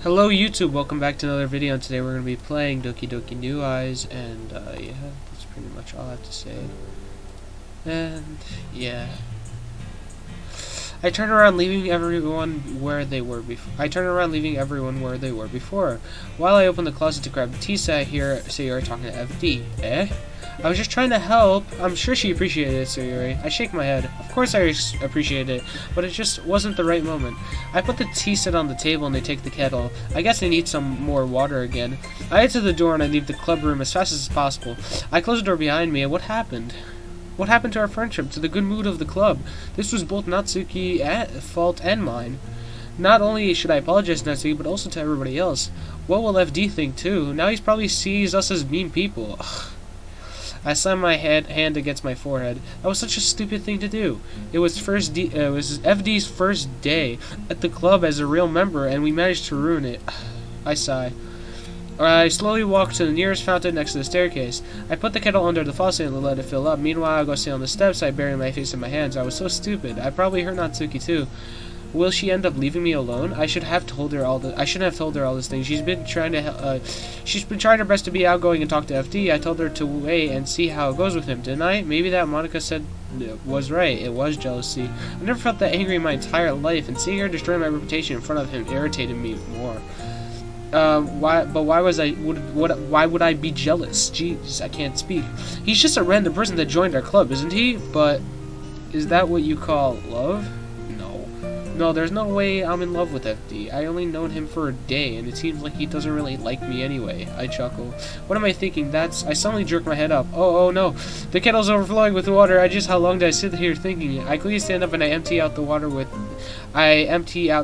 Hello YouTube, welcome back to another video, and today we're going to be playing Doki DokI New Eyes, and yeah, that's pretty much all I have to say. And yeah, I turned around leaving everyone where they were before. While I opened the closet to grab the tea set, I hear Sayori talking to FD. I was just trying to help. I'm sure she appreciated it, Sayori. I shake my head. Of course I appreciated it, but it just wasn't the right moment. I put the tea set on the table and they take the kettle. I guess I need some more water again. I head to the door and I leave the club room as fast as possible. I close the door behind me, and what happened? What happened to our friendship, to the good mood of the club? This was both Natsuki's fault and mine. Not only should I apologize to Natsuki, but also to everybody else. What will FD think, too? Now he probably sees us as mean people. Ugh. I slammed my hand against my forehead. That was such a stupid thing to do. It was FD's first day at the club as a real member, and we managed to ruin it. I sigh. I slowly walk to the nearest fountain next to the staircase. I put the kettle under the faucet and let it fill up. Meanwhile, I go sit on the steps. I bury my face in my hands. I was so stupid. I probably hurt Natsuki too. Will she end up leaving me alone? I shouldn't have told her all this thing. She's been trying her best to be outgoing and talk to FD. I told her to wait and see how it goes with him, didn't I? Maybe that Monica said was right. It was jealousy. I never felt that angry in my entire life, and seeing her destroy my reputation in front of him irritated me more. Why would I be jealous? Jeez, I can't speak. He's just a random person that joined our club, isn't he? But is that what you call love? No, there's no way I'm in love with FD. I only known him for a day, and it seems like he doesn't really like me anyway. I chuckle. What am I thinking? I suddenly jerk my head up. Oh no. The kettle's overflowing with water. How long did I sit here thinking it? I quickly stand up and I empty out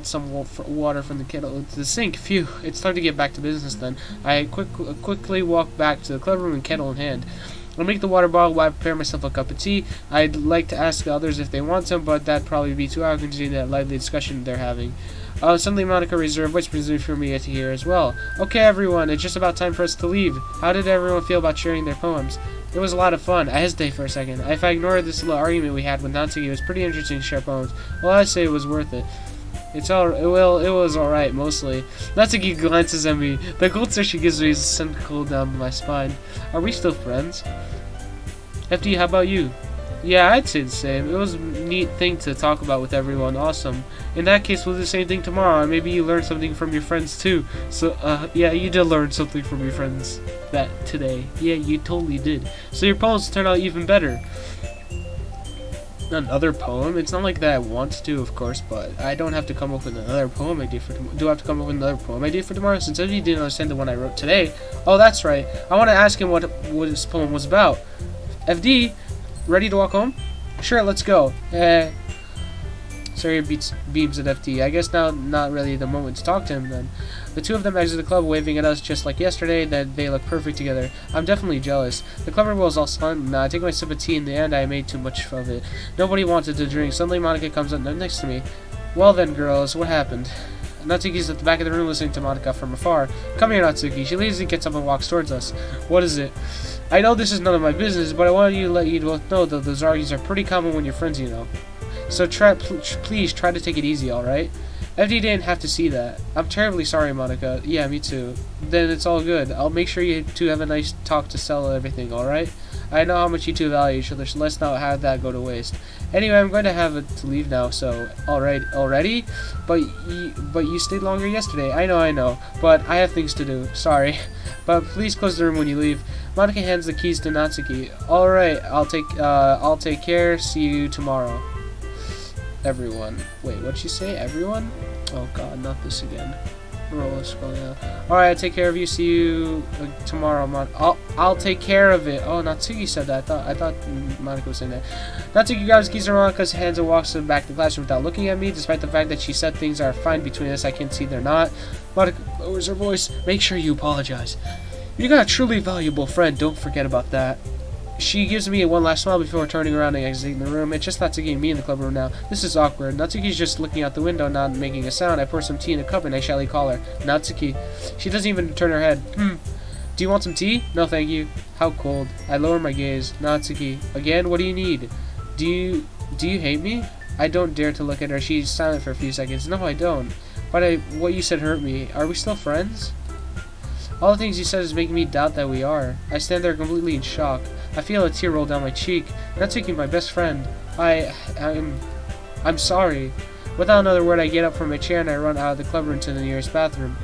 some water from the kettle into the sink. Phew. It's time to get back to business then. I quickly walk back to the club room and kettle in hand. I'll make the water bottle while I prepare myself a cup of tea. I'd like to ask the others if they want some, but that'd probably be too awkward considering that lively discussion they're having. Suddenly Monica raised her voice, presumably for me to hear as well. Okay, everyone, it's just about time for us to leave. How did everyone feel about sharing their poems? It was a lot of fun. I hesitate for a second. If I ignore this little argument we had with Natsuki, it was pretty interesting to share poems. Well, I'd say it was worth it. It was alright, mostly. Natsuki glances at me. The cold stare she gives me is sent cold down my spine. Are we still friends? FD, how about you? Yeah, I'd say the same. It was a neat thing to talk about with everyone. Awesome. In that case, we'll do the same thing tomorrow, and maybe you learned something from your friends too. So, yeah, you did learn something from your friends today. Yeah, you totally did. So your poems turned out even better. Another poem? It's not like that I want to, of course, but I don't have to come up with another poem idea for tomorrow. Do I have to come up with another poem idea for tomorrow? Since FD didn't understand the one I wrote today. Oh, that's right. I want to ask him what his poem was about. FD, ready to walk home? Sure, let's go. Sorry, beams at FD. I guess now not really the moment to talk to him then. The two of them exit the club, waving at us just like yesterday. That they look perfect together. I'm definitely jealous. The club was all fun. I take my sip of tea. In the end, I made too much of it. Nobody wanted to drink. Suddenly, Monica comes up next to me. Well then, girls, what happened? Natsuki's at the back of the room listening to Monica from afar. Come here, Natsuki. She leaves and gets up and walks towards us. What is it? I know this is none of my business, but I wanted to let you both know that those arguments are pretty common when you're friends, you know. So please try to take it easy, alright? FD didn't have to see that. I'm terribly sorry, Monica. Yeah, me too. Then it's all good. I'll make sure you two have a nice talk to settle everything, alright? I know how much you two value each other, so let's not have that go to waste. Anyway, I'm going to have to leave now, so already? But you stayed longer yesterday. I know, but I have things to do. Sorry. But please close the room when you leave. Monica hands the keys to Natsuki. Alright, I'll take care. See you tomorrow. Everyone. Wait, what'd she say? Everyone? Oh god, not this again. Roller scrolling out. Alright, take care of you. See you tomorrow, I'll take care of it. Oh, Natsuki said that. I thought Monica was saying that. Natsuki grabs keys from Monica's hands and walks back to the classroom without looking at me. Despite the fact that she said things are fine between us, I can see they're not. Monica lowers her voice. Make sure you apologize. You got a truly valuable friend. Don't forget about that. She gives me one last smile before turning around and exiting the room. It's just Natsuki and me in the club room now. This is awkward. Natsuki's just looking out the window, not making a sound. I pour some tea in a cup and I shyly call her. Natsuki. She doesn't even turn her head. Do you want some tea? No, thank you. How cold. I lower my gaze. Natsuki. Again, what do you need? Do you hate me? I don't dare to look at her. She's silent for a few seconds. No, I don't. But what you said hurt me. Are we still friends? All the things you said is making me doubt that we are. I stand there completely in shock. I feel a tear roll down my cheek. Natsuki, my best friend. I'm sorry. Without another word, I get up from my chair and I run out of the clubroom to the nearest bathroom.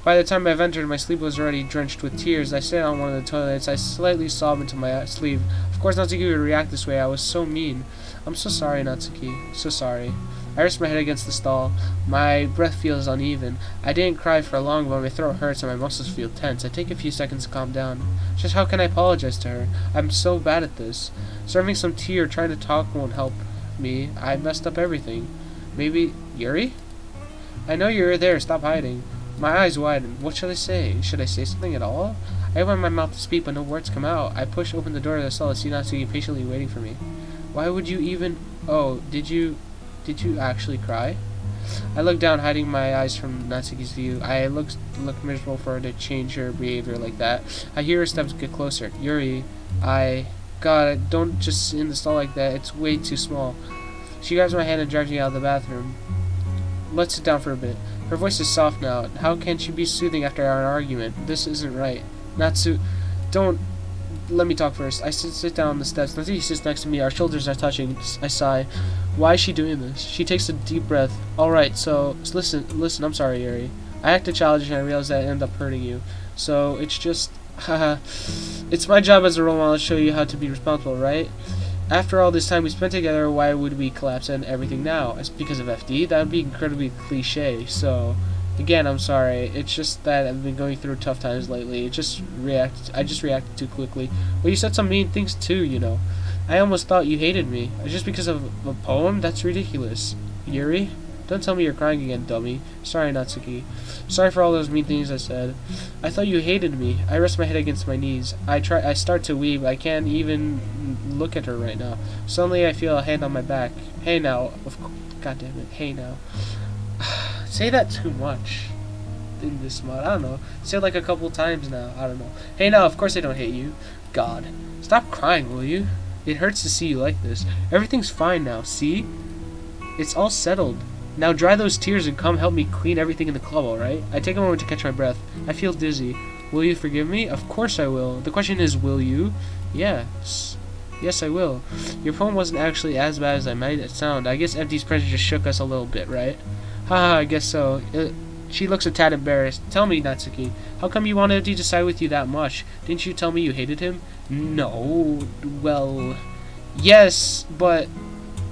By the time I've entered, my sleeve was already drenched with tears. I sat on one of the toilets. I slightly sobbed into my sleeve. Of course Natsuki would react this way. I was so mean. I'm so sorry, Natsuki. So sorry. I rest my head against the stall. My breath feels uneven. I didn't cry for long, but my throat hurts and my muscles feel tense. I take a few seconds to calm down. Just how can I apologize to her? I'm so bad at this. Serving some tea or trying to talk won't help me. I messed up everything. Maybe... Yuri? I know you're there. Stop hiding. My eyes widen. What should I say? Should I say something at all? I open my mouth to speak, but no words come out. I push open the door to the stall to see Natsuki patiently waiting for me. Why would you even... Oh, did you actually cry? I look down, hiding my eyes from Natsuki's view. I look miserable for her to change her behavior like that. I hear her steps get closer. Yuri, God, don't just sit in the stall like that. It's way too small. She grabs my hand and drives me out of the bathroom. Let's sit down for a bit. Her voice is soft now. How can she be soothing after our argument? This isn't right. Don't... Let me talk first. I sit down on the steps. Natsuki sits next to me. Our shoulders are touching. I sigh. Why is she doing this? She takes a deep breath. Alright, so listen, I'm sorry, Yuri. I acted childish and I realized that I ended up hurting you. So, it's just... Haha. It's my job as a role model to show you how to be responsible, right? After all this time we spent together, why would we collapse and everything now? It's because of FD? That would be incredibly cliche, so... Again, I'm sorry. It's just that I've been going through tough times lately. I just reacted too quickly. Well, you said some mean things too, you know. I almost thought you hated me. Just because of a poem? That's ridiculous. Yuri? Don't tell me you're crying again, dummy. Sorry, Natsuki. Sorry for all those mean things I said. I thought you hated me. I rest my head against my knees. I start to weep. I can't even look at her right now. Suddenly I feel a hand on my back. Hey now. God damn it. Hey now. Say that too much in this mod. I don't know. Say it like a couple times now. I don't know. Hey now, of course I don't hate you. God. Stop crying, will you? It hurts to see you like this. Everything's fine now, see? It's all settled. Now dry those tears and come help me clean everything in the club, alright? I take a moment to catch my breath. I feel dizzy. Will you forgive me? Of course I will. The question is, will you? Yes. Yes, I will. Your poem wasn't actually as bad as I made it sound. I guess Empty's presence just shook us a little bit, right? Haha, I guess so. She looks a tad embarrassed. Tell me, Natsuki, how come you wanted Empty to side with you that much? Didn't you tell me you hated him? No. Well, yes, but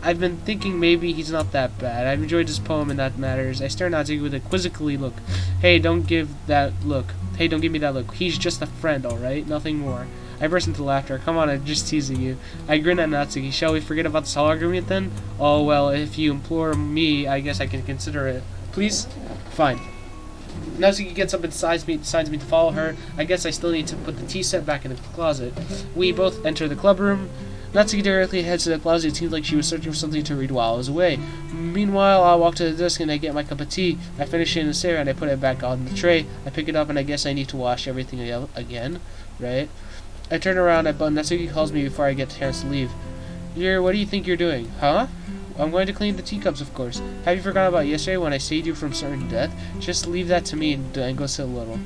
I've been thinking maybe he's not that bad. I've enjoyed his poem and that matters. I stare at Natsuki with a quizzically look. Hey, don't give me that look. He's just a friend, alright? Nothing more. I burst into laughter. Come on, I'm just teasing you. I grin at Natsuki. Shall we forget about this whole argument then? Oh, well, if you implore me, I guess I can consider it. Please? Fine. Natsuki gets up and decides me to follow her. I guess I still need to put the tea set back in the closet. We both enter the club room. Natsuki directly heads to the closet. It seems like she was searching for something to read while I was away. Meanwhile, I walk to the desk and I get my cup of tea. I finish it in the stair and I put it back on the tray. I pick it up and I guess I need to wash everything again, right? I turn around, but Natsuki calls me before I get a chance to leave. What do you think you're doing? Huh? I'm going to clean the teacups, of course. Have you forgotten about yesterday when I saved you from certain death? Just leave that to me and go sit a little.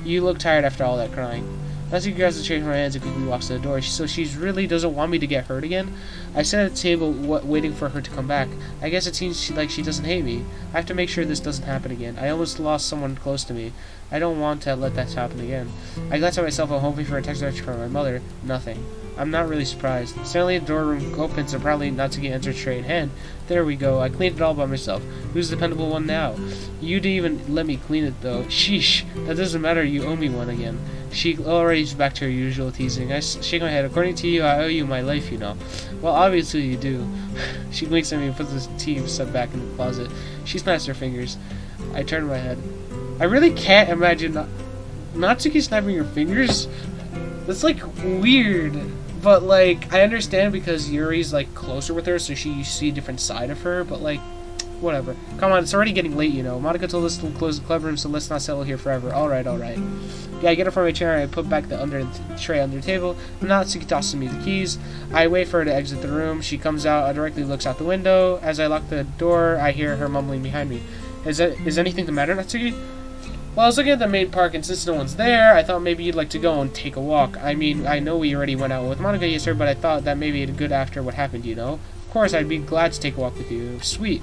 You look tired after all that crying. Natsuki grabs the tray from my hands and quickly walks to the door. So she really doesn't want me to get hurt again? I sit at the table waiting for her to come back. I guess it seems like she doesn't hate me. I have to make sure this doesn't happen again. I almost lost someone close to me. I don't want to let that happen again. I glance at myself while hoping for a text message from my mother. Nothing. I'm not really surprised. Suddenly the doorroom opens and proudly Natsuki enters tray in hand. There we go. I cleaned it all by myself. Who's the dependable one now? You didn't even let me clean it though. Sheesh. That doesn't matter. You owe me one again. She already is back to her usual teasing. I shake my head. According to you, I owe you my life, you know. Well, obviously you do. She blinks at me and puts the tea set back in the closet. She snaps her fingers. I turn my head. I really can't imagine Natsuki snapping her fingers. That's like weird. But like I understand because Yuri's like closer with her, so you see a different side of her, but like whatever. Come on, it's already getting late, you know. Monica told us to close the club room, so let's not settle here forever. Alright. Yeah, I get up from my chair and I put back the tray under the table. Natsuki tosses me the keys. I wait for her to exit the room. She comes out, directly looks out the window. As I lock the door, I hear her mumbling behind me. Is anything the matter, Natsuki? Well, I was looking at the main park, and since no one's there, I thought maybe you'd like to go and take a walk. I mean, I know we already went out with Monica yesterday, but I thought that maybe it'd be good after what happened, you know? Of course, I'd be glad to take a walk with you. Sweet.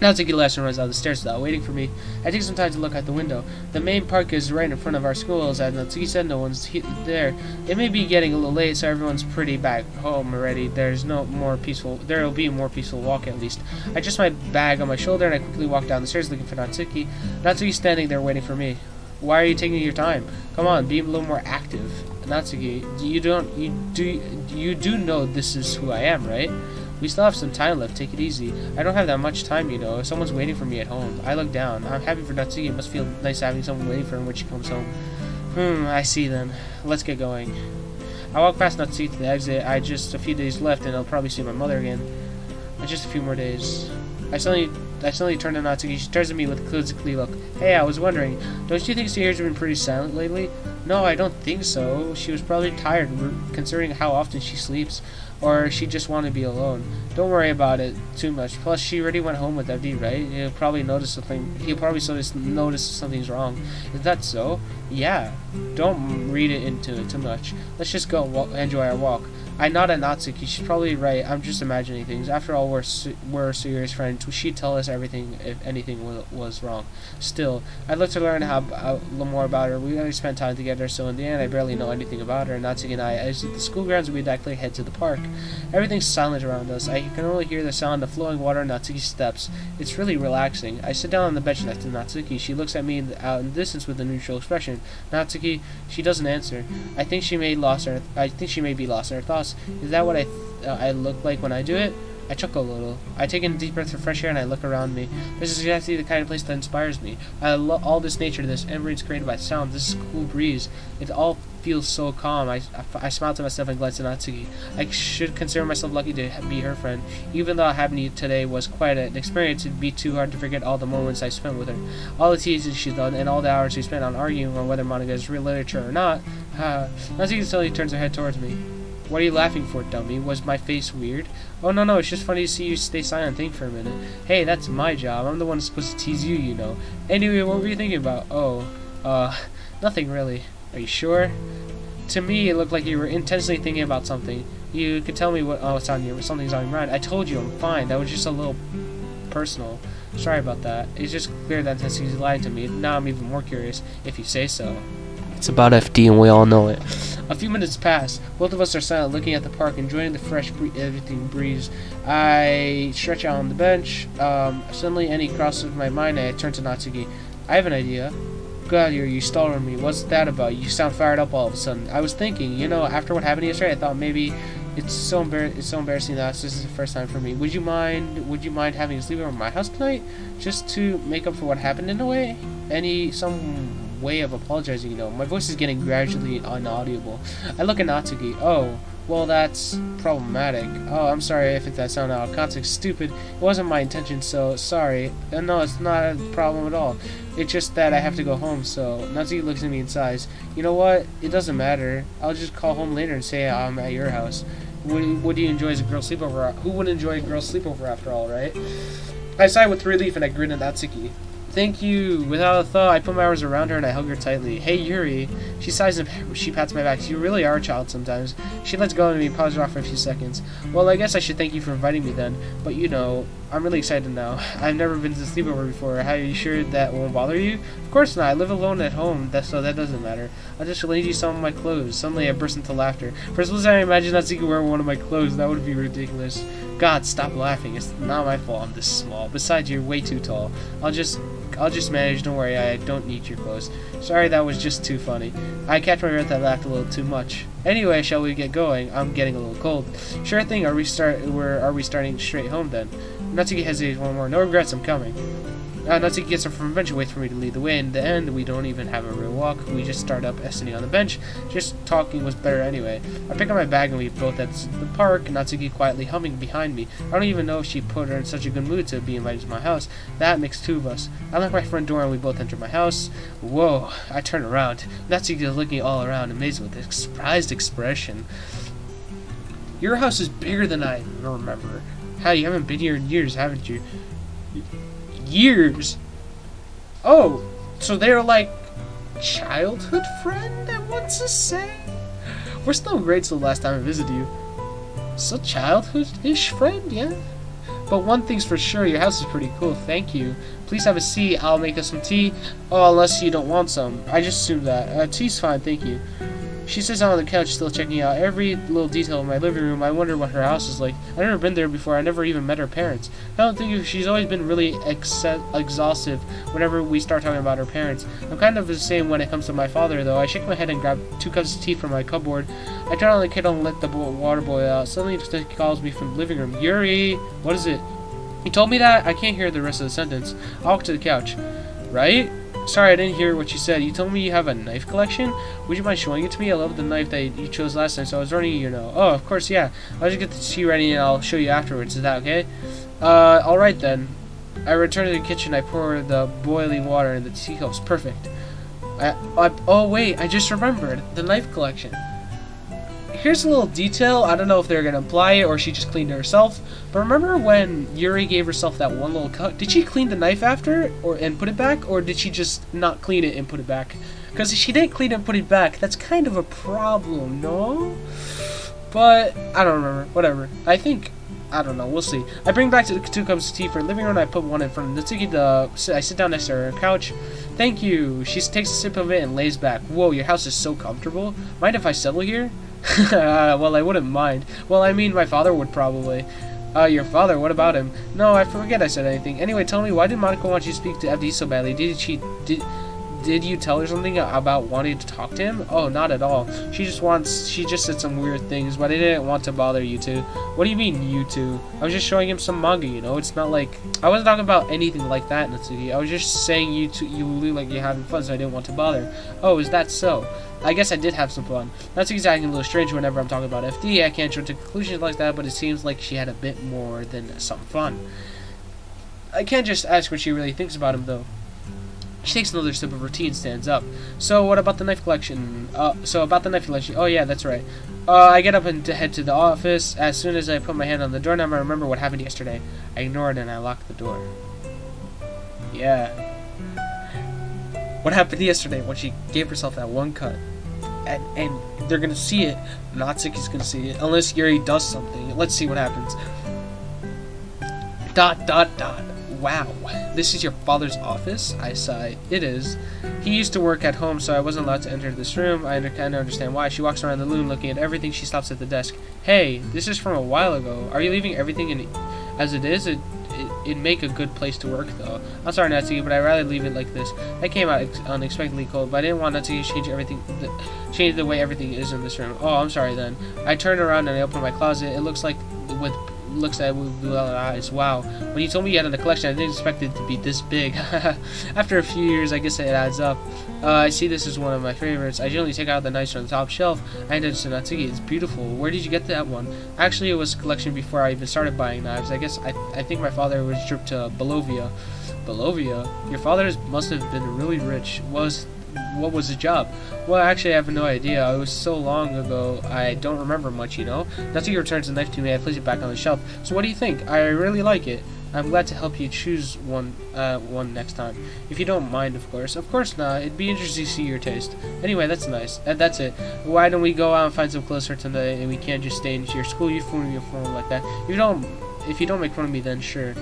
Natsuki laughs and runs out the stairs without waiting for me. I take some time to look out the window. The main park is right in front of our school, as Natsuki said, no one's there. It may be getting a little late, so everyone's pretty back home already. There will be a more peaceful walk at least. I adjust my bag on my shoulder and I quickly walk down the stairs looking for Natsuki. Natsuki's standing there waiting for me. Why are you taking your time? Come on, be a little more active. Natsuki, you do know this is who I am, right? We still have some time left, take it easy. I don't have that much time, you know. Someone's waiting for me at home. I look down. I'm happy for Natsuki. It must feel nice having someone waiting for her when she comes home. I see then. Let's get going. I walk past Natsuki to the exit. I just a few days left and I'll probably see my mother again. Just a few more days. I suddenly turn to Natsuki. She turns to me with a quizzically look. Hey, I was wondering, don't you think Sierra's been pretty silent lately? No, I don't think so. She was probably tired, considering how often she sleeps. Or she just wanted to be alone. Don't worry about it too much. Plus, she already went home with FD, right? He'll probably notice something's wrong. Is that so? Yeah. Don't read it into it too much. Let's just go enjoy our walk. I nod at Natsuki. She's probably right. I'm just imagining things. After all, we're serious friends. She'd tell us everything if anything was wrong. Still, I'd love to learn a little more about her. We only spent time together, so in the end, I barely know anything about her. Natsuki and I exit the school grounds and we directly head to the park. Everything's silent around us. I can only hear the sound of flowing water and Natsuki's steps. It's really relaxing. I sit down on the bench next to Natsuki. She looks at me out in the distance with a neutral expression. Natsuki, she doesn't answer. I think she may be lost in her thoughts. Is that what I look like when I do it? I chuckle a little. I take in a deep breath of fresh air and I look around me. This is exactly the kind of place that inspires me. I love all this nature, this ambience created by sound, this cool breeze. It all feels so calm. I smile to myself and glance at Natsuki. I should consider myself lucky to be her friend. Even though having today was quite an experience, it'd be too hard to forget all the moments I spent with her. All the teases she's done and all the hours we spent on arguing on whether manga is real literature or not. Natsuki slowly turns her head towards me. What are you laughing for, dummy? Was my face weird? Oh, no, it's just funny to see you stay silent and think for a minute. Hey, that's my job. I'm the one supposed to tease you, you know. Anyway, what were you thinking about? Oh, nothing really. Are you sure? To me, it looked like you were intensely thinking about something. You could tell me something's on your mind. I told you, I'm fine. That was just a little personal. Sorry about that. It's just clear that Natsuki's lying to me. Now I'm even more curious, if you say so. It's about FD and we all know it. A few minutes pass. Both of us are silent, looking at the park, enjoying the fresh everything breeze. I stretch out on the bench. Suddenly, any crosses my mind, I turn to Natsuki. I have an idea. God, you stalled on me. What's that about? You sound fired up all of a sudden. I was thinking, you know, after what happened yesterday, I thought maybe it's so embarrassing that this is the first time for me. Would you mind having a sleepover at my house tonight, just to make up for what happened in a way? Some way of apologizing, you know. My voice is getting gradually inaudible. I look at Natsuki. Oh, well, that's problematic. Oh, I'm sorry if that sounded out of context. Stupid. It wasn't my intention, so sorry. No, it's not a problem at all. It's just that I have to go home, so Natsuki looks at me and sighs. You know what? It doesn't matter. I'll just call home later and say I'm at your house. Would you enjoy as a girl sleepover? Who wouldn't enjoy a girl sleepover after all, right? I sigh with relief and I grin at Natsuki. Thank you. Without a thought, I put my arms around her and I hug her tightly. Hey, Yuri. She sighs and she pats my back. You really are a child sometimes. She lets go of me and pauses off for a few seconds. Well, I guess I should thank you for inviting me then. But you know, I'm really excited now. I've never been to a sleepover before. Are you sure that won't bother you? Of course not. I live alone at home, so that doesn't matter. I'll just lend you some of my clothes. Suddenly I burst into laughter. For a split second I imagined Natsuki wearing one of my clothes. That would be ridiculous. God, stop laughing. It's not my fault I'm this small. Besides, you're way too tall. I'll just manage. Don't worry. I don't need your clothes. Sorry, that was just too funny. I catch my breath. I laughed a little too much. Anyway, shall we get going? I'm getting a little cold. Sure thing. Are we starting straight home then? Natsuki hesitates one more. No regrets. I'm coming. Natsuki gets up from the bench and waits for me to lead the way. In the end, we don't even have a real walk. We just start up sitting on the bench. Just talking was better anyway. I pick up my bag and we both at the park. Natsuki quietly humming behind me. I don't even know if she put her in such a good mood to be invited to my house. That makes two of us. I lock my front door and we both enter my house. Whoa! I turn around. Natsuki is looking all around, amazed with a surprised expression. Your house is bigger than I remember. How, you haven't been here in years, haven't you? years. Oh, so they're like childhood friend, I want to say? We're still in grade school last time I visited you. So childhood-ish friend, yeah? But one thing's for sure, your house is pretty cool, thank you. Please have a seat, I'll make us some tea. Oh, unless you don't want some. I just assumed that. Tea's fine, thank you. She sits on the couch still checking out every little detail of my living room. I wonder what her house is like. I've never been there before. I never even met her parents. I don't think she's always been really exhaustive whenever we start talking about her parents. I'm kind of the same when it comes to my father, though. I shake my head and grab 2 cups of tea from my cupboard. I turn on the kettle and let the water boil out. Suddenly he calls me from the living room. Yuri! What is it? He told me that? I can't hear the rest of the sentence. I walk to the couch. Right? Sorry, I didn't hear what you said. You told me you have a knife collection? Would you mind showing it to me? I love the knife that you chose last time, so I was running you know. Oh, of course, yeah. I'll just get the tea ready and I'll show you afterwards. Is that okay? Alright then. I return to the kitchen. I pour the boiling water in the teacups. Perfect. Oh, wait. I just remembered. The knife collection. Here's a little detail. I don't know if they're going to imply it or she just cleaned it herself. But remember when Yuri gave herself that one little cut? Did she clean the knife after and put it back? Or did she just not clean it and put it back? Because if she didn't clean it and put it back, that's kind of a problem, no? But, I don't remember. Whatever. I don't know. We'll see. I bring back 2 cups of tea for the living room and I put one in front of Natsuki. I sit down next to her couch. Thank you. She takes a sip of it and lays back. Whoa, your house is so comfortable. Mind if I settle here? Well, I wouldn't mind. Well, I mean, my father would probably. Your father? What about him? No, I forget I said anything. Anyway, tell me, why did Monica want you to speak to FD so badly? Did you tell her something about wanting to talk to him? Oh, not at all. She just said some weird things, but I didn't want to bother you two. What do you mean, you two? I was just showing him some manga, you know? It's not like... I wasn't talking about anything like that, Natsuki. I was just saying you look like you're having fun, so I didn't want to bother. Oh, is that so? I guess I did have some fun. Natsuki's acting a little strange whenever I'm talking about FD. I can't jump to conclusions like that, but it seems like she had a bit more than some fun. I can't just ask what she really thinks about him, though. She takes another sip of her tea and stands up. So, what about the knife collection? Oh, yeah, that's right. I get up and head to the office. As soon as I put my hand on the doorknob, I remember what happened yesterday. I ignore it and I lock the door. Yeah. What happened yesterday when she gave herself that one cut? And they're gonna see it. Natsuki's gonna see it. Unless Yuri does something. Let's see what happens. ... Wow, this is your father's office? I sighed. It is. He used to work at home, so I wasn't allowed to enter this room. I kind of understand why. She walks around the room looking at everything. She stops at the desk. Hey, this is from a while ago. Are you leaving everything as it is? It'd make a good place to work, though. I'm sorry, Natsuki, but I'd rather leave it like this. I came out unexpectedly cold, but I didn't want Natsuki to change the way everything is in this room. Oh, I'm sorry then. I turn around and I open my closet. It looks at it with blue eyes. Wow. When you told me you had a collection, I didn't expect it to be this big. After a few years, I guess it adds up. I see this is one of my favorites. I generally take out the knives from the top shelf. I handed it to Natsuki. It's beautiful. Where did you get that one? Actually, it was a collection before I even started buying knives. I guess I think my father was trip to Bolovia. Bolovia? Your father must have been really rich. What was the job? Well, actually, I have no idea. It was so long ago, I don't remember much, you know? Natsuki returns the knife to me. I place it back on the shelf. So what do you think? I really like it. I'm glad to help you choose one next time. If you don't mind, of course. Of course not. It'd be interesting to see your taste. Anyway, that's nice. That's it. Why don't we go out and find some clothes for tonight, and we can't just stay in your school uniform like that. If you don't make fun of me, then sure.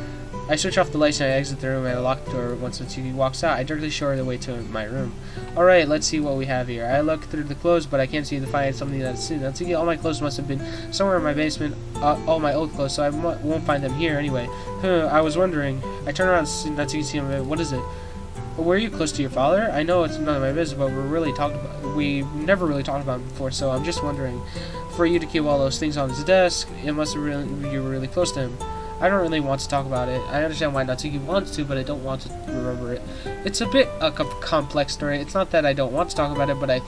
I switch off the lights and I exit the room and I lock the door. Once Natsuki walks out, I directly show her the way to my room. Alright, let's see what we have here. I look through the clothes, but I can't seem to find something that's in. Natsuki, all my clothes must have been somewhere in my basement. All my old clothes, so I won't find them here anyway. I was wondering. I turn around and see Natsuki see him. What is it? Were you close to your father? I know it's none of my business, but we never really talked about him before, so I'm just wondering. For you to keep all those things on his desk, it must have you were really close to him. I don't really want to talk about it. I understand why Natsuki wants to, but I don't want to remember it. It's a bit a complex story. It's not that I don't want to talk about it, but I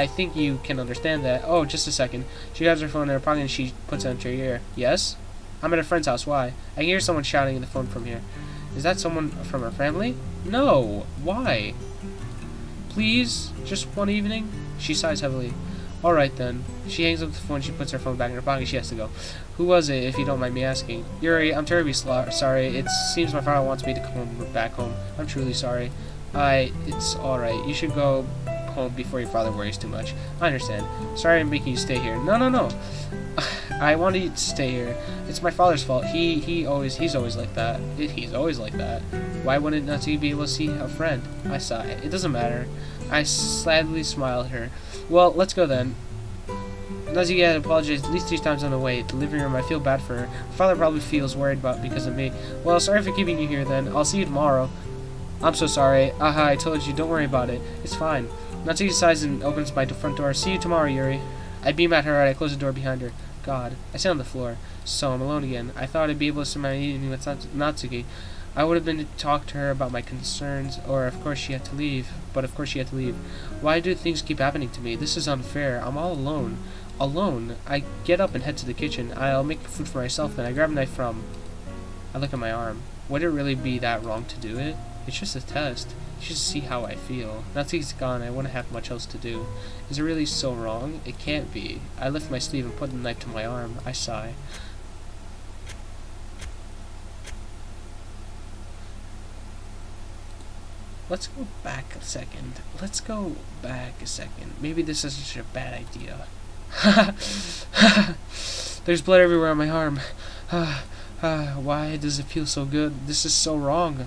think you can understand that. Oh, just a second. She has her phone in her pocket and she puts it into her ear. Yes? I'm at a friend's house. Why? I can hear someone shouting in the phone from here. Is that someone from her family? No. Why? Please? Just one evening? She sighs heavily. Alright then. She hangs up the phone, she puts her phone back in her pocket, she has to go. Who was it, if you don't mind me asking? Yuri, I'm terribly sorry. It seems my father wants me to come back home. I'm truly sorry. It's alright. You should go home before your father worries too much. I understand. Sorry I'm making you stay here. No. I wanted you to stay here. It's my father's fault. He's always like that. He's always like that. Why wouldn't Natsuki be able to see a friend? I sigh. It doesn't matter. I sadly smile at her. Well, let's go then. Natsuki had apologized at least 3 times on the way. The living room, I feel bad for her. Her father probably feels worried about because of me. Well, sorry for keeping you here then. I'll see you tomorrow. I'm so sorry. Aha, I told you. Don't worry about it. It's fine. Natsuki sighs and opens my front door. See you tomorrow, Yuri. I beam at her and I close the door behind her. God. I sit on the floor. So I'm alone again. I thought I'd be able to spend my evening with Natsuki. I would have been to talk to her about my concerns, or of course she had to leave. But of course she had to leave. Why do things keep happening to me? This is unfair. I'm all alone. Alone. I get up and head to the kitchen. I'll make food for myself, then I grab a knife from... I look at my arm. Would it really be that wrong to do it? It's just a test. Just see how I feel. Natsuki's gone, I wouldn't have much else to do. Is it really so wrong? It can't be. I lift my sleeve and put the knife to my arm. I sigh. Let's go back a second. Maybe this isn't such a bad idea. There's blood everywhere on my arm. Why does it feel so good? This is so wrong.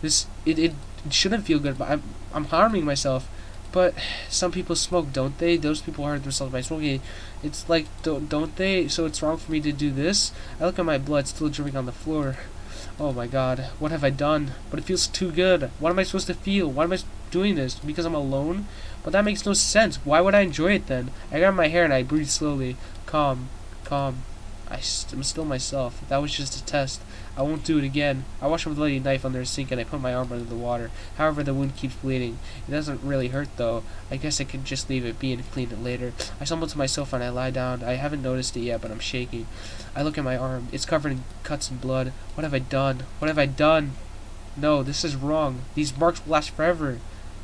It shouldn't feel good, but I'm harming myself. But some people smoke, don't they? Those people hurt themselves by smoking. It's like, don't they? So it's wrong for me to do this? I look at my blood still dripping on the floor. Oh my god, what have I done? But it feels too good. What am I supposed to feel? Why am I doing this? Because I'm alone? But that makes no sense. Why would I enjoy it then? I grab my hair and I breathe slowly. Calm. I'm still myself. That was just a test. I won't do it again. I wash my bloody knife under a sink and I put my arm under the water. However, the wound keeps bleeding. It doesn't really hurt though. I guess I could just leave it be and clean it later. I stumble to my sofa and I lie down. I haven't noticed it yet, but I'm shaking. I look at my arm. It's covered in cuts and blood. What have I done? No, this is wrong. These marks will last forever.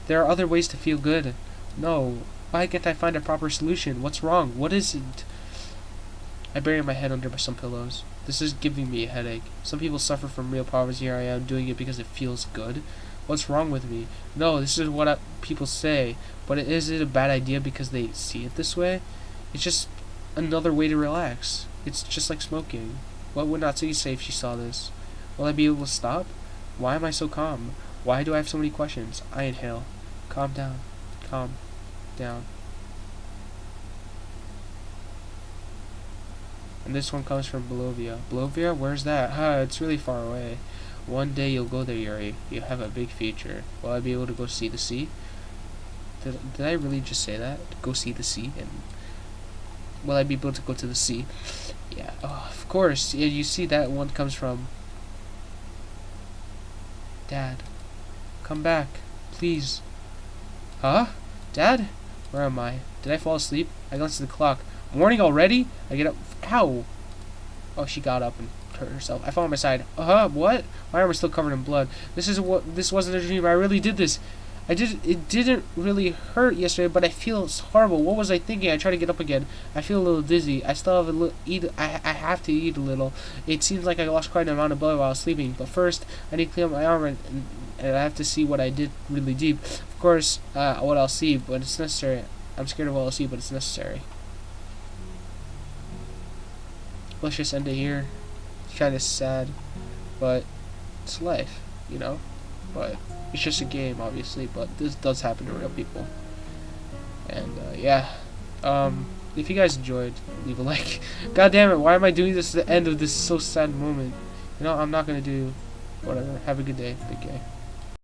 There are other ways to feel good. No. Why can't I find a proper solution? What's wrong? What is it? I bury my head under some pillows. This is giving me a headache. Some people suffer from real poverty. Here I am doing it because it feels good. What's wrong with me? No, this is what people say. But is it a bad idea because they see it this way? It's just another way to relax. It's just like smoking. What would Natsuki say if she saw this? Will I be able to stop? Why am I so calm? Why do I have so many questions? I inhale. Calm down. Calm down. And this one comes from Bolovia. Bolovia? Where's that? It's really far away. One day you'll go there, Yuri. You have a big future. Will I be able to go see the sea? Did I really just say that? Go see the sea? And will I be able to go to the sea? Yeah, of course. Yeah, you see that one comes from... Dad. Come back. Please. Huh? Dad? Where am I? Did I fall asleep? I glance at the clock. Morning already? I get up. Ow! Oh, she got up and hurt herself. I fall on my side. What? My arm is still covered in blood. This wasn't a dream. I really did this. It didn't really hurt yesterday, but I feel it's horrible. What was I thinking? I try to get up again. I feel a little dizzy. I still have a little I have to eat a little. It seems like I lost quite an amount of blood while I was sleeping. But first, I need to clean up my arm and I have to see what I did really deep. Of course, what I'll see, but it's necessary. I'm scared of what I'll see, but it's necessary. Let's just end it here. It's kind of sad, but it's life, you know? But it's just a game, obviously, but this does happen to real people. And, yeah. If you guys enjoyed, leave a like. God damn it, why am I doing this at the end of this so sad moment? You know, I'm not gonna do whatever. Have a good day. Big K.